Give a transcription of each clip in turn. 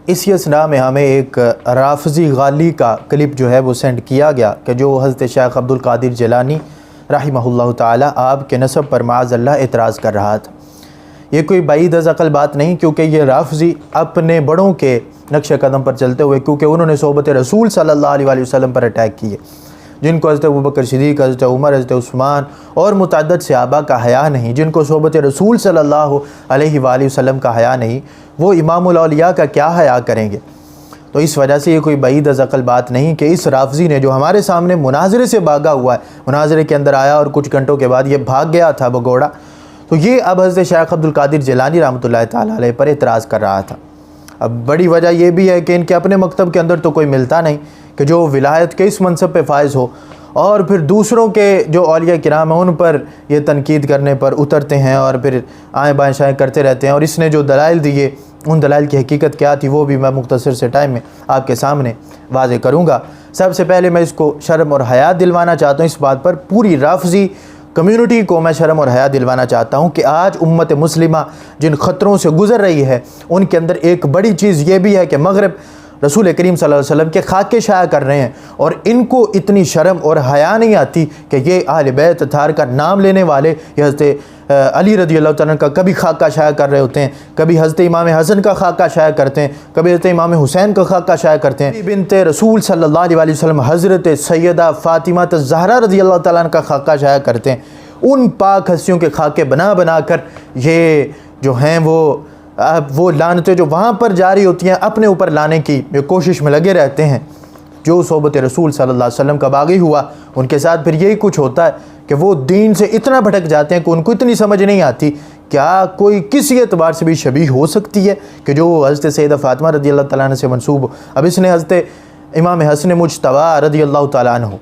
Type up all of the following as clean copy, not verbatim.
इसी असना में हमें एक राफ़ज़ी गाली का क्लिप जो है वो सेंड किया गया कि जो हज़रत शेख अब्दुल कादिर जिलानी रहिमहुल्लाह ताला आप के नसब पर माअज़ल्लाह एतराज़ कर रहा था। ये कोई बाईद अज़ अक़ल बात नहीं, क्योंकि ये राफ़ज़ी अपने बड़ों के नक्श कदम पर चलते हुए, क्योंकि उन्होंने सोहबत रसूल सल्लल्लाहु अलैहि वसल्लम पर अटैक किए, जिनको हज़रत अबू बकर सिद्दीक़, हज़रत उमर, हज़रत उस्मान और मुतअद्दिद सहाबा का हया नहीं, जिनको सोहबत रसूल सल्लल्लाहु अलैहि वसल्लम का हया नहीं, वो इमामुल औलिया का क्या हया करेंगे। तो इस वजह से ये कोई बाईद अज़ अक़ल बात नहीं कि इस राफ़ज़ी ने जो हमारे सामने मुनाज़रे से भागा हुआ है, मुनाज़रे के अंदर आया और कुछ घंटों के बाद ये भाग गया था भगोड़ा, तो ये अब हज़रत शेख अब्दुल कादिर जिलानी रहमतुल्लाह ताला अलैह पर एतराज़ कर रहा था। अब बड़ी वजह यह भी है कि इनके अपने मकतब के अंदर तो कोई मिलता नहीं कि जो विलायत के इस मनसब पे फायज़ हो, और फिर दूसरों के जो औलिया किराम हैं उन पर ये तनकीद करने पर उतरते हैं और फिर आएँ बाएँ शाएँ करते रहते हैं। और इसने जो दलाइल दिए, उन दलाइल की हकीकत क्या थी वो भी मैं मुख्तसर से टाइम में आपके सामने वाज़े करूँगा। सबसे पहले मैं इसको शर्म और हया दिलवाना चाहता हूँ, इस बात पर पूरी राफ़ज़ी कम्युनिटी को मैं शर्म और हया दिलवाना चाहता हूँ कि आज उम्मत मुस्लिमा जिन ख़तरों से गुज़र रही है, उनके अंदर एक बड़ी चीज़ ये भी है कि मग़रिब रसूल करीम सल्लल्लाहु अलैहि वसल्लम के खाके शाया कर रहे हैं, और इनको इतनी शर्म और हया नहीं आती कि ये अहले बैत अताहार का नाम लेने वाले हज़रत अली रज़ी अल्लाह तआला का कभी खाका शाया कर रहे होते हैं, कभी हज़रत इमाम हसन का खाका शाया करते हैं, कभी हज़रत इमाम हुसैन का खाका शाया करते हैं, बिनते रसूल सल्लल्लाहु अलैहि वसल्लम हज़रत सैयदा फ़ातिमा ज़हरा रज़ी अल्लाह तआला का खाका शाया करते हैं। उन पाक हस्तियों के खाके बना बना कर ये जो हैं वो लानतें जो वहाँ पर जारी होती हैं अपने ऊपर लाने की कोशिश में लगे रहते हैं। जो सोहबत रसूल सल्लल्लाहु अलैहि वसल्लम का बागी हुआ, उनके साथ फिर यही कुछ होता है कि वो दीन से इतना भटक जाते हैं कि उनको इतनी समझ नहीं आती क्या कोई किसी एतबार से भी शबीह हो सकती है कि जो हज़रत सैयदा फ़ातिमा रज़ी अल्लाह तआला अन्हा से मंसूब हो। अब इसने हज़रत इमाम हसन मुज्तबा रज़ी अल्लाह तआला अन्हु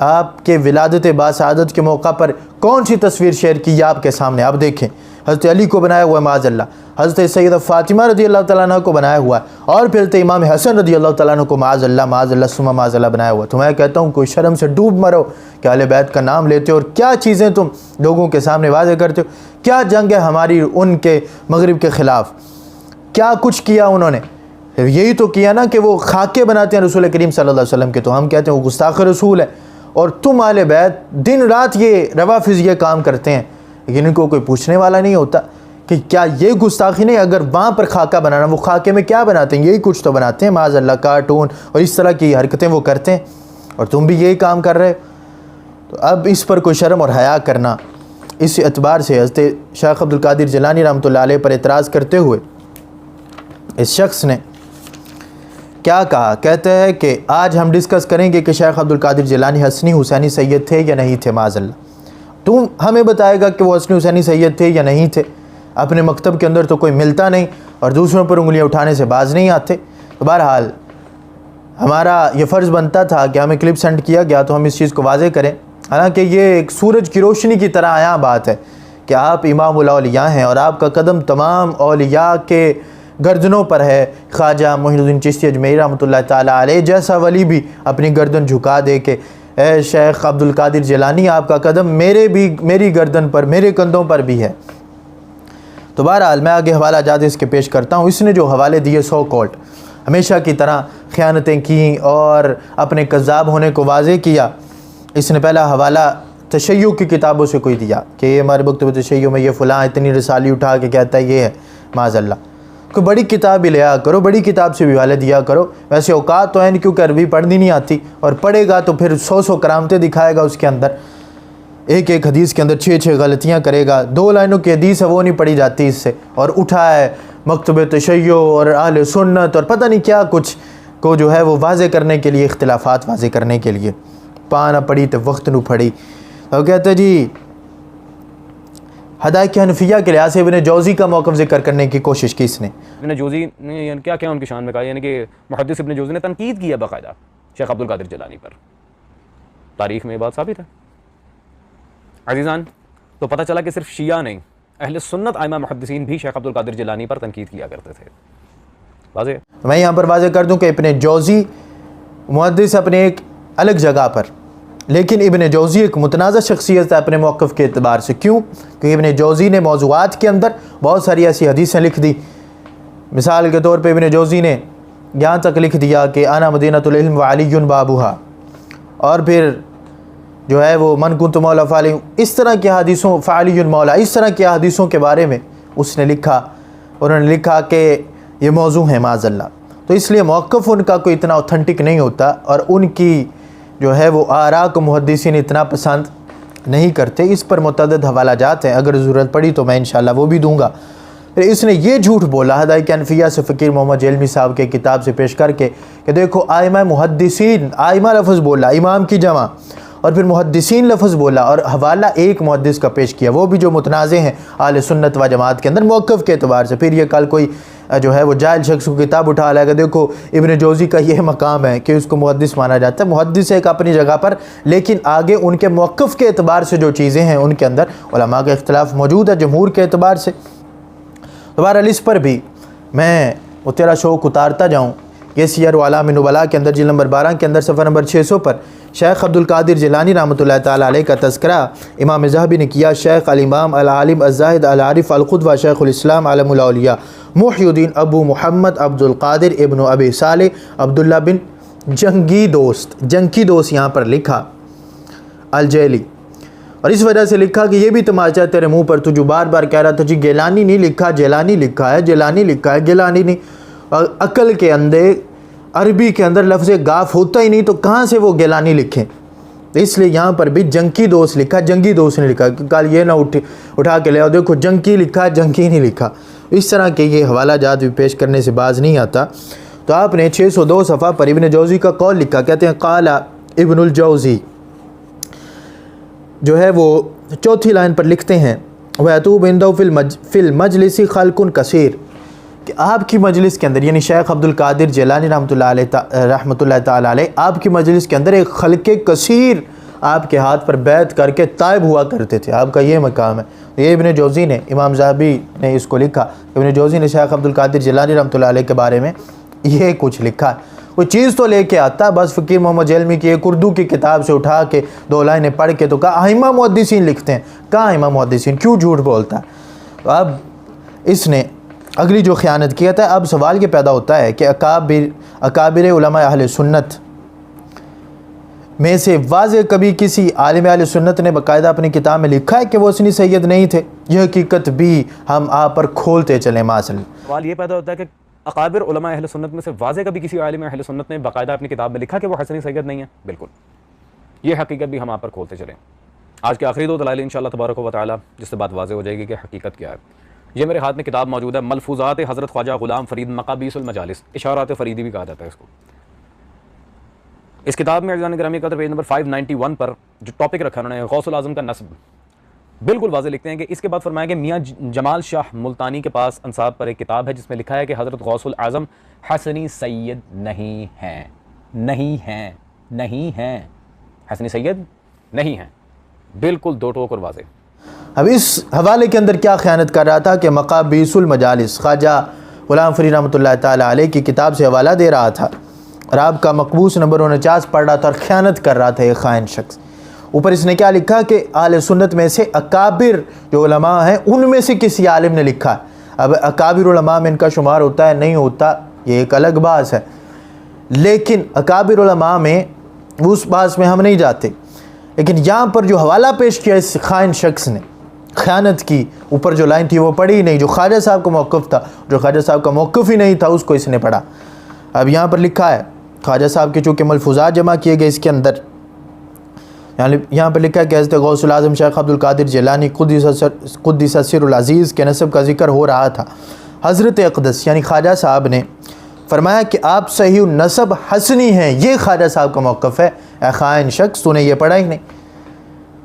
आपके विलादत बासआदत के मौका पर कौन सी तस्वीर शेयर की है आपके सामने, आप देखें। हज़रत अली को बनाया हुआ है माज़अल्लाह, हज़रत सैयदा फ़ातिमा रज़ी अल्लाह तआला अन्हा को बनाया हुआ है, और फिर इमाम हसन रज़ी अल्लाह तआला अन्हु को माज़अल्लाह सुम्मा माज़अल्लाह बनाया हुआ है। तो मैं कहता हूँ कोई शर्म से डूब मरो कि अहले बैत का नाम लेते हो, और क्या चीज़ें तुम लोगों के सामने वाज़े करते हो। क्या जंग है हमारी उनके मग़रिब के ख़िलाफ़, क्या कुछ किया उन्होंने? यही तो किया ना कि वो खाके बनाते हैं रसूल करीम सल्लल्लाहु अलैहि वसल्लम के, तो हम कहते हैं वो गुस्ताख़ रसूल है। और तुम अहले बैत दिन रात ये रवाफ़िज़ ये काम करते हैं, लेकिन इनको कोई पूछने वाला नहीं होता कि क्या ये गुस्ताखी नहीं। अगर वहाँ पर खाका बनाना, वो खाके में क्या बनाते हैं? यही कुछ तो बनाते हैं माज़अल्लाह, कार्टून और इस तरह की हरकतें वो करते हैं, और तुम भी यही काम कर रहे हो। तो अब इस पर कोई शर्म और हया करना, इस एतबार से हज़रत शेख अब्दुल कादिर जिलानी रहमतुल्लाह अलैह पर एतराज़ करते हुए इस शख्स ने क्या कहा, कहते हैं कि आज हम डिस्कस करेंगे कि शेख अब्दुल कादिर जिलानी हसनी हुसैनी सैयद थे या नहीं थे। माज़अल्लाह, तुम हमें बताएगा कि वो हसनी हुसैनी सैयद थे या नहीं थे। अपने मकतब के अंदर तो कोई मिलता नहीं और दूसरों पर उंगलियां उठाने से बाज नहीं आते। तो बहरहाल हमारा ये फ़र्ज़ बनता था कि हमें क्लिप सेंड किया गया तो हम इस चीज़ को वाज़े करें। हालांकि ये एक सूरज की रोशनी की तरह आया बात है कि आप इमामुल औलिया हैं और आपका कदम तमाम औलिया के गर्दनों पर है। ख्वाजा मोइनुद्दीन चिश्ती अजमेरी रहमतुल्लाह ताला अलैह जैसा वली भी अपनी गर्दन झुका दे के ए शेख अब्दुल कादिर जिलानी आपका कदम मेरी गर्दन पर, मेरे कंधों पर भी है। तो बहरहाल मैं आगे हवाला जाते इसके पेश करता हूँ। इसने जो हवाले दिए सो कॉल्ड हमेशा की तरह ख़यानतें की और अपने कज़्ज़ाब होने को वाज़े किया। इसने पहला हवाला तशय्युअ की किताबों से कोई दिया कि ये हमारे मकतब तशय्युअ में ये फ़लाँ इतनी रिसाली उठा के कहता है ये है। माज़अल्लाह, कोई बड़ी किताब भी लिया करो, बड़ी किताब से भी हवाले दिया करो। वैसे औकात तो है नहीं, क्योंकि अरबी पढ़नी नहीं आती, और पढ़ेगा तो फिर 100 करामतें दिखाएगा उसके अंदर, एक एक हदीस के अंदर 6 गलतियां करेगा। 2 लाइनों की हदीस है वो नहीं पढ़ी जाती इससे, और उठा है मकतब तशय्युअ और अहले सुन्नत और पता नहीं क्या कुछ को जो है वो वाज़े करने के लिए, इख्तिलाफ़ात वाज़े करने के लिए। पाना पड़ी तो वक्त नू पड़ी। तो कहते जी हदायत हनफिया के लिहाज से इब्न जौज़ी का मौक़िफ़ ज़िक्र करने की कोशिश की इसने। इब्न जौज़ी ने क्या क्या उनकी शान में कहा, यानी कि मुहद्दिस इब्न जौज़ी ने तनकीद किया बाकायदा शेख अब्दुल कादिर जिलानी पर। तारीख़ में ये बात साबित है अज़ीज़ान। तो पता चला कि सिर्फ शिया नहीं, अहले सुन्नत आइमा मुहद्दिसीन भी शेख अब्दुल कादिर जिलानी पर तनकीद किया करते थे। वाज़े मैं यहाँ पर वाज़े कर दूँ कि इब्न जौज़ी मुहद्दिस अपने एक अलग जगह पर, लेकिन इब्न जौज़ी एक मुतनाज़ा शख्सियत है अपने मौक़िफ़ के एतबार से। क्यों? क्योंकि इब्न जौज़ी ने मौज़ूआत के अंदर बहुत सारी ऐसी हदीसें लिख दी। मिसाल के तौर पे इब्न जौज़ी ने यहाँ तक लिख दिया कि आना मदीनतुल इल्म व अलीयुन बाबुहा, और फिर जो है वो मन कुंतु मौला फ़ाली, इस तरह की हदीसों फ़ालियुन मौला, इस तरह की हदीसों के बारे में उसने लिखा। उन्होंने लिखा कि ये मौजू है माज़ल्ला। तो इसलिए मौक़िफ़ उनका कोई इतना ऑथेंटिक नहीं होता, और उनकी जो है वो आरा को मुहद्दिसीन इतना पसंद नहीं करते। इस पर मुतअद्दिद हवाला जात हैं, अगर ज़रूरत पड़ी तो मैं इंशाअल्लाह वो भी दूँगा। फिर इसने ये झूठ बोला हदायत कनफिया से फ़कीर मोहम्मद जेलमी साहब के किताब से पेश करके कि देखो आइमा मुहद्दिसीन, आइमा लफ्ज़ बोला, इमाम की जमा, और फिर मुहद्दिसीन लफ्ज़ बोला, और हवाला एक मुहद्दिस का पेश किया, वो भी जो मुतनाज़े हैं आले सुन्नत व जमात के अंदर मौक़िफ़ के एतबार से। फिर ये कल कोई जो है वो जाहिल शख्स को किताब उठा लाएगा, देखो इब्न जौज़ी का ये मकाम है कि उसको मुहद्दिस माना जाता है। मुहद्दिस एक अपनी जगह पर, लेकिन आगे उनके मौक़िफ़ के एतबार से जो चीज़ें हैं उनके अंदर उलमा का इख्तिलाफ़ मौजूद है जमहूर के एतबार से। तो बहरहाल इस पर भी मैं वो तेरा शौक़ उतारता जाऊँ। ये सियर अलाम नुबला के अंदर जिल्द नंबर 12 के अंदर सफ़र नंबर 600 पर शेख अब्दुल कादिर जिलानी रहमतुल्लाह ताला अलैह का तज़किरा इमाम ज़हबी ने किया। शेख अल इमाम अल आलिम अज़्ज़ाहिद अल आरिफ अल क़ुद्वा शेखुल इस्लाम आलमुल औलिया मुहय्यिद्दीन अबू मुहम्मद अब्दुल कादिर इब्न अबी सालेह अब्दुल्ला बिन जंगी दोस्त यहाँ पर लिखा अल जैली, और इस वजह से लिखा कि ये भी तमाचा तेरे मुँह पर, तू जो बार बार कह रहा था जी गिलानी नहीं लिखा, जेलानी लिखा है, जेलानी लिखा है, गिलानी नहीं। अकल के अंदर अरबी के अंदर लफ्ज़ गाफ होता ही नहीं, तो कहाँ से वो गिलानी लिखें। तो इसलिए यहाँ पर भी जंकी दोस्त लिखा, जंगी दोस्त ने लिखा। कल ये ना उठा के ले आओ देखो जंकी लिखा, जंकी नहीं लिखा। इस तरह के ये हवाला जात भी पेश करने से बाज नहीं आता। तो आपने 602 सफ़ा पर इब्न जौज़ी का कौल लिखा, कहते हैं क़ाला इब्नुल जौज़ी जो है वो चौथी लाइन पर लिखते हैं वयतूब इंदहु फिल मजलिसी खल्कुन कसीर, कि आपकी मजलिस के अंदर, यानी शेख अब्दुल कादिर जिलानी रहमतुल्लाह ताला अलैह, आपकी मजलिस के अंदर एक खल्के कसीर आपके हाथ पर बैत करके ताइब हुआ करते थे। आपका ये मकाम है। ये इब्न जौज़ी ने, इमाम ज़हबी ने इसको लिखा। इब्न जौज़ी ने शेख अब्दुल कादिर जिलानी रहमतुल्लाह अलैह के बारे में ये कुछ लिखा। कोई चीज़ तो लेके आता, बस फ़कीर मोहम्मद जेलमी की एक उर्दू की किताब से उठा के 2 लाइनें पढ़ के तो कहा आइमा मुहद्दिसीन लिखते हैं। कहाँ आइमा मुहद्दिसीन, क्यों झूठ बोलता है। तो अब इसने अगली जो ख़यानत किया था। अब सवाल ये पैदा होता है कि अकाबिर उलमा अहले सुन्नत में से वाज़े कभी किसी आलिम अहले सुन्नत ने बाकायदा अपनी किताब में लिखा है कि वो हसनी सैयद नहीं थे। यह हकीकत भी हम आप पर खोलते चले। मासल सवाल ये पैदा होता है कि अकाबिर उलमा अहले सुन्नत में से वाज़े कभी किसी आलिम अहले सुन्नत ने बाकायदा अपनी किताब में लिखा कि वो हसनी सैयद नहीं है। बिल्कुल, ये हकीकत भी हम आप पर खोलते चलें। आज के आखिरी 2 दलाइल इंशाअल्लाह तबारक व तआला, जिससे बात वाज़े हो जाएगी कि हकीकत क्या है। ये मेरे हाथ में किताब मौजूद है, मलफूज़ात हज़रत ख्वाजा ग़ुलाम फ़रीद मक़ाबीसुल मजालिस, इशारात फ़रीदी भी कहा जाता है इसको। इस किताब में अज़ीज़ान गिरामी कदर पेज नंबर 591 पर जो टॉपिक रखा उन्होंने गौसुल आज़म का नस्ब, बिल्कुल वाज़े लिखते हैं कि इसके बाद फरमाया कि मियाँ जमाल शाह मुल्तानी के पास अंसाब पर एक किताब है जिसमें लिखा है कि हज़रत गौसुल आज़म हसनी सैयद नहीं हैं, नहीं हैं, नहीं हैं, हसनी सैयद नहीं हैं। बिल्कुल 2 टोक और वाज़े। अब इस हवाले के अंदर क्या ख़यानत कर रहा था कि मक़ाबीसुल मजालिस ख्वाजा ग़ुलाम फ़रीद रहमतुल्लाह ताला अलैह की किताब से हवाला दे रहा था, और आपका मकबूस नंबर 49 पढ़ रहा था और ख़यानत कर रहा था एक ख़ाइन शख्स। ऊपर इसने क्या लिखा कि आले सुन्नत में से अकाबिर जो उलमा हैं उनमें से किसी आलिम ने लिखा। अब अकाबिर उलमा में इनका शुमार होता है नहीं होता, ये एक अलग बात है, लेकिन अकाबिर उलमा में उस बात में हम नहीं जाते। लेकिन यहाँ पर जो हवाला पेश किया इस ख़ाइन शख्स ने, ख़यानत की, ऊपर जो लाइन थी वो पढ़ी नहीं, जो ख्वाजा साहब का मौक़िफ़ था, जो ख्वाजा साहब का मौक़िफ़ ही नहीं था उसको इसने पढ़ा। अब यहाँ पर लिखा है ख्वाजा साहब के चूँकि मलफूज़ात जमा किए गए इसके अंदर, यहाँ पर लिखा है कि हज़रत गौसुल आज़म शेख अब्दुल कादिर जिलानी क़ुद्दिस सिर्रुल अज़ीज़ के नसब का ज़िक्र हो रहा था। हज़रत अक़दस यानी ख्वाजा साहब ने फरमाया कि आप सही नसब हसनी हैं। ये ख्वाजा साहब का मौक़िफ़ है। ए ख़ाइन शख्स, तूने ये पढ़ा ही नहीं।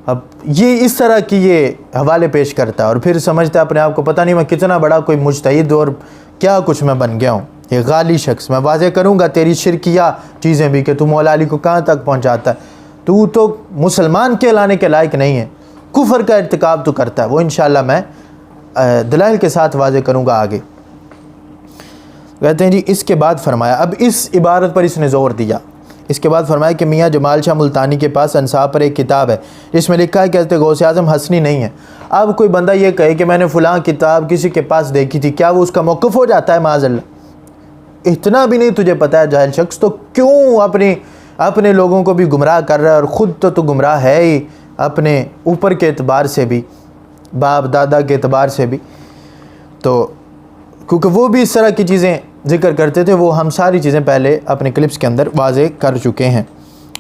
अब ये इस तरह की ये हवाले पेश करता है और फिर समझता है अपने आप को पता नहीं मैं कितना बड़ा कोई मुज्तहिद और क्या कुछ मैं बन गया हूँ। ये गाली शख्स, मैं वाज़े करूँगा तेरी शिरकिया चीज़ें भी कि तू मौला अली को कहाँ तक पहुँचाता है। तू तो मुसलमान कहलाने के लायक नहीं है, कुफर का इर्तिकाब तो करता है। वो इंशाअल्लाह मैं दलाइल के साथ वाज़े करूँगा आगे। कहते हैं जी इसके बाद फरमाया, अब इस इबारत पर इसने ज़ोर दिया। इसके बाद फरमाया कि मियाँ जमाल शाह मुल्तानी के पास अंसाब पर एक किताब है जिसमें लिखा है कि हज़रत गौसे आज़म हसनी नहीं है। अब कोई बंदा ये कहे कि मैंने फ़लाँ किताब किसी के पास देखी थी, क्या वो उसका मौक़िफ़ हो जाता है? माज़अल्लाह, इतना भी नहीं तुझे पता है जाहिल शख्स, तो क्यों अपने लोगों को भी गुमराह कर रहा है, और ख़ुद तो गुमराह है ही अपने ऊपर के एतबार से भी, बाप दादा के एतबार से भी। तो क्योंकि वो भी इस तरह की चीज़ें ज़िक्र करते थे, वो हम सारी चीज़ें पहले अपने क्लिप्स के अंदर वाज़े कर चुके हैं।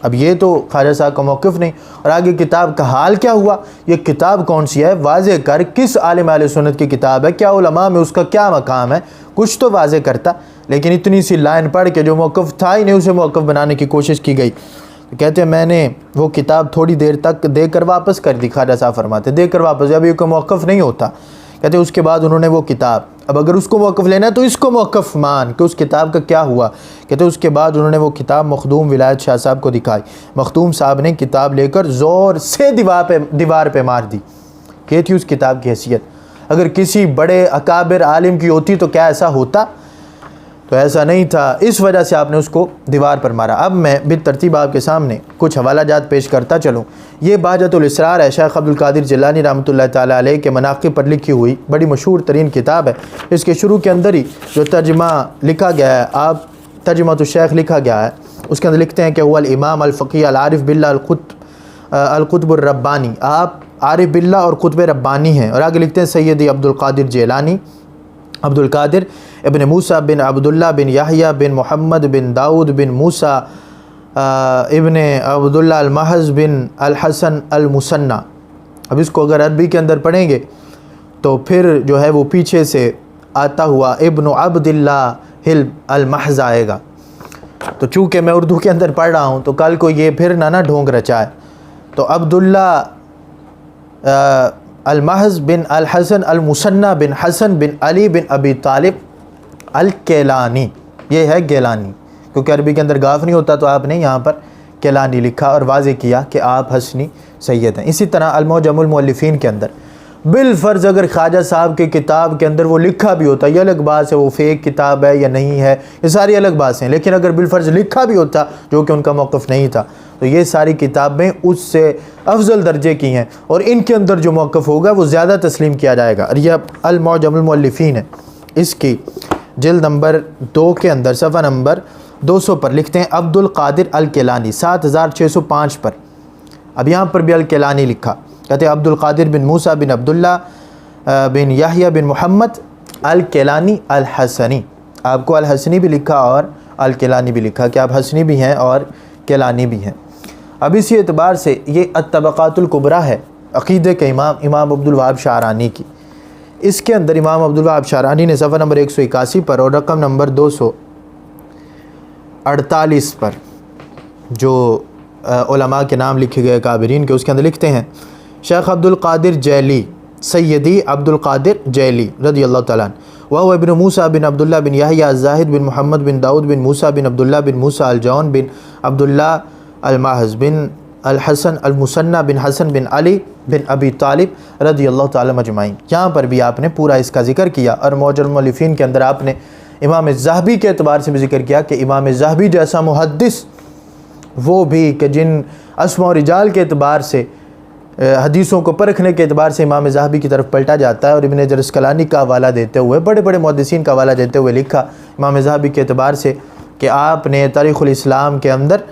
अब ये तो ख्वाजा साहब का मौक़िफ़ नहीं। और आगे किताब का हाल क्या हुआ, ये किताब कौन सी है, वाज़े कर, किस आलिम अहले सुन्नत की किताब है, क्या उलमा में उसका क्या मकाम है, कुछ तो वाज़े करता। लेकिन इतनी सी लाइन पढ़ के जो मौक़िफ़ था ही नहीं, उसे मौक़िफ़ बनाने की कोशिश की गई। तो कहते हैं मैंने वो किताब थोड़ी देर तक देकर वापस कर दी। ख्वाजा साहब फरमाते देकर वापस, जब ये कोई मौक़िफ़ नहीं होता। कहते उसके बाद उन्होंने वो किताब, अब अगर उसको मौक़िफ़ लेना है तो इसको मौक़िफ़ मान कि उस किताब का क्या हुआ। कहते उसके बाद उन्होंने वो किताब मखदूम विलायत शाह साहब को दिखाई। मखदूम साहब ने किताब लेकर ज़ोर से दीवार पे मार दी। ये थी उस किताब की हैसियत। अगर किसी बड़े अकाबिर आलिम की होती तो क्या ऐसा होता, तो ऐसा नहीं था, इस वजह से आपने उसको दीवार पर मारा। अब मैं बितरतीब आपके सामने कुछ हवाला जात पेश करता चलूँ। ये बाजतुल इसरार है, शेख अब्दुल कादिर जिलानी रहमतुल्लाह ताला अलैह के मनाक़िब पर लिखी हुई बड़ी मशहूर तरीन किताब है। इसके शुरू के अंदर ही जो तर्जमा लिखा गया है, आप तर्जमा तो शेख लिखा गया है, उसके अंदर लिखते हैं कि वल इमाम अल फ़क़ीह अल आरिफ़ बिल्लाह अल क़ुतबुर रब्बानी, आप आरिफ़ बिल्लाह और क़ुतब रब्बानी हैं। और आगे लिखते हैं सैयदी अब्दुल कादिर जिलानी अब्दुल कादिर इब्न मूसा बिन अब्दुल्ला बिन याहिया बिन मोहम्मद बिन दाऊद बिन मूसा इब्न अब्दुल्ला अल महज़ बिन अल हसन अल मुसन्ना। अब इसको अगर अरबी के अंदर पढ़ेंगे तो फिर जो है वो पीछे से आता हुआ इब्न अब्दुल्ला हिल अल महज़ आएगा। तो चूँकि मैं उर्दू के अंदर पढ़ रहा हूँ तो कल को ये फिर ना ढोंग रचाए। तो अब्दुल्ला अल महज़ बिन अल हसन अल मुसन्ना बिन हसन बिन अली बिन अबी तालिब अल केलानी, ये है गेलानी, क्योंकि अरबी के अंदर गाफ नहीं होता तो आपने यहाँ पर केलानी लिखा और वाज़े किया कि आप हसनी सैयद हैं। इसी तरह अल मुअज्जमुल मुअल्लिफ़ीन के अंदर बिलफ़र्ज़ अगर ख्वाजा साहब की किताब के अंदर वो लिखा भी होता, ये अलग बात है वो फ़ेक किताब है या नहीं है, ये सारी अलग बातें हैं। लेकिन अगर बिलफ़र्ज़ लिखा भी होता जो कि उनका मौक़िफ़ नहीं था, तो ये सारी किताबें उससे अफजल दर्जे की हैं और इनके अंदर जो मौक़िफ़ होगा वो ज़्यादा तस्लीम किया जाएगा। और यह अल मुअज्जमुल मुअल्लिफ़ीन है, इसकी जिल्द नंबर 2 के अंदर सफ़ा नंबर 200 पर लिखते हैं अब्दुल कादिर अल केलानी 7605 पर। अब यहाँ पर भी अल केलानी लिखा, कहते हैं अब्दुल कादिर बिन मूसा बिन अब्दुल्ला बिन याहिया बिन मोहम्मद अल केलानी अल हसनी। आपको अल हसनी भी लिखा और अल केलानी भी लिखा कि आप हसनी भी हैं और केलानी भी हैं। अब इसी एतबार से ये अत-तबक़ातुल कुबरा है अक़ीदे के इमाम अब्दुल वहाब शारानी की। इसके अंदर इमाम अब्दुल वहाब शारानी ने सफ़ा नंबर 181 पर और रकम नंबर 248 पर जो उलमा के नाम लिखे गए काबिरीन के, उसके अंदर लिखते हैं शेख अब्दुल कादिर जैली सैयदी अब्दुल कादिर जैली रज़ियल्लाहु तआला वह इब्न मूसा बिन अब्दुल्ला बिन याहिया ज़ाहिद बिन मोहम्मद बिन दाऊद बिन मूसा बिन अब्दुल्ला बिन मूसा अल जौन बिन अब्दुल्ला अल महज़ बिन अल हसन अल मुसन्ना बिन हसन बिन अली बिन अबी तालिब रज़ियल्लाहु ताला मजमाइन। यहाँ पर भी आपने पूरा इसका ज़िक्र किया। और मुअज्जमुल मुअल्लिफ़ीन के अंदर आपने इमाम ज़हबी के एतबार से भी ज़िक्र किया कि इमाम ज़हबी जैसा मुहद्दिस वो भी कि जिन अस्मा और रिजाल के एतबार से हदीसों को परखने के एतबार से इमाम ज़हबी की तरफ पलटा जाता है। और इब्न जरस्कलानी का हवाला देते हुए, बड़े बड़े मुहद्दिसीन का हवाला देते हुए लिखा इमाम ज़हबी के एतबार से कि आपने तारीख़ुल इस्लाम के अंदर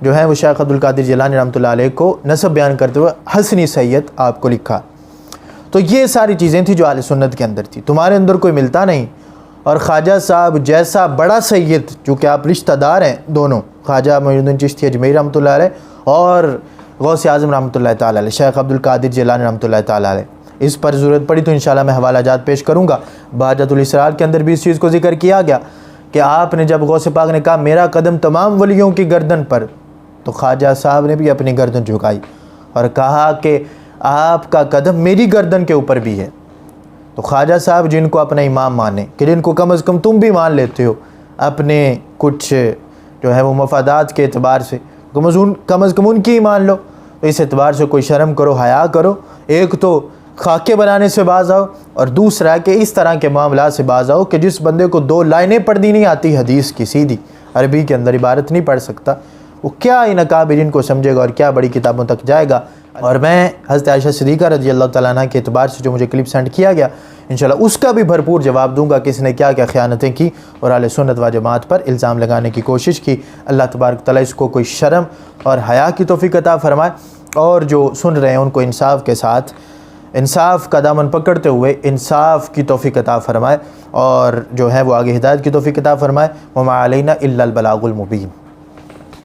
जो है वो शेख अब्दुल कादिर जिलानी रहमतुल्लाह अलैह को नसब बयान करते हुए हसनी सैयद आपको लिखा। तो ये सारी चीज़ें थी जो अहले सुन्नत के अंदर थी, तुम्हारे अंदर कोई मिलता नहीं। और ख्वाजा साहब जैसा बड़ा सैयद, चूँकि आप रिश्तेदार हैं दोनों, ख्वाजा मोइनुद्दीन चिश्ती अजमेरी रहमतुल्लाह अलैह और गौस आज़म रहमतुल्लाह ताला अलैह शेख अब्दुल कादिर जिलानी रहमतुल्लाह ताला अलैह, इस पर ज़रूरत पड़ी तो इंशाल्लाह मैं हवाला जात पेश करूँगा। बाजतुल इसरार के अंदर भी इस चीज़ को ज़िक्र किया गया कि आपने जब गौस पाक ने कहा मेरा कदम तमाम वलियों की गर्दन पर, तो ख्वाजा साहब ने भी अपनी गर्दन झुकाई और कहा कि आपका कदम मेरी गर्दन के ऊपर भी है। तो ख्वाजा साहब जिनको अपना इमाम माने, कि जिनको कम अज़ कम तुम भी मान लेते हो अपने कुछ जो है वो मफादात के एतबार से, कम अज़ कम उनकी ही मान लो। तो इस एतबार से कोई शर्म करो, हया करो। एक तो खाके बनाने से बाज़ आओ और दूसरा कि इस तरह के मामला से बाज़ आओ कि जिस बंदे को 2 लाइनें पढ़नी नहीं आती हदीस की सीधी, अरबी के अंदर इबारत नहीं पढ़ सकता, वो क्या इन अकाबिरीन को समझेगा और क्या बड़ी किताबों तक जाएगा। और मैं हज़रत आयशा सिद्दीक़ा रज़ी अल्लाह तआला अन्हा के एतबार से जो मुझे क्लिप सेंड किया गया, इंशाल्लाह उसका भी भरपूर जवाब दूंगा कि इसने क्या क्या ख़यानतें की और अहले सुन्नत व जमात पर इल्ज़ाम लगाने की कोशिश की। अल्लाह तबारक तआला इसको कोई शर्म और हया की तौफ़ीक़ अता फ़रमाए, और जो सुन रहे हैं उनको इंसाफ के साथ इंसाफ का दामन पकड़ते हुए इंसाफ की तौफ़ीक़ अता फ़रमाए, और जो है वो आगे हिदायत की तौफ़ीक़ अता फ़रमाए। वमा अलैना इल्लल बलागुल मुबीन।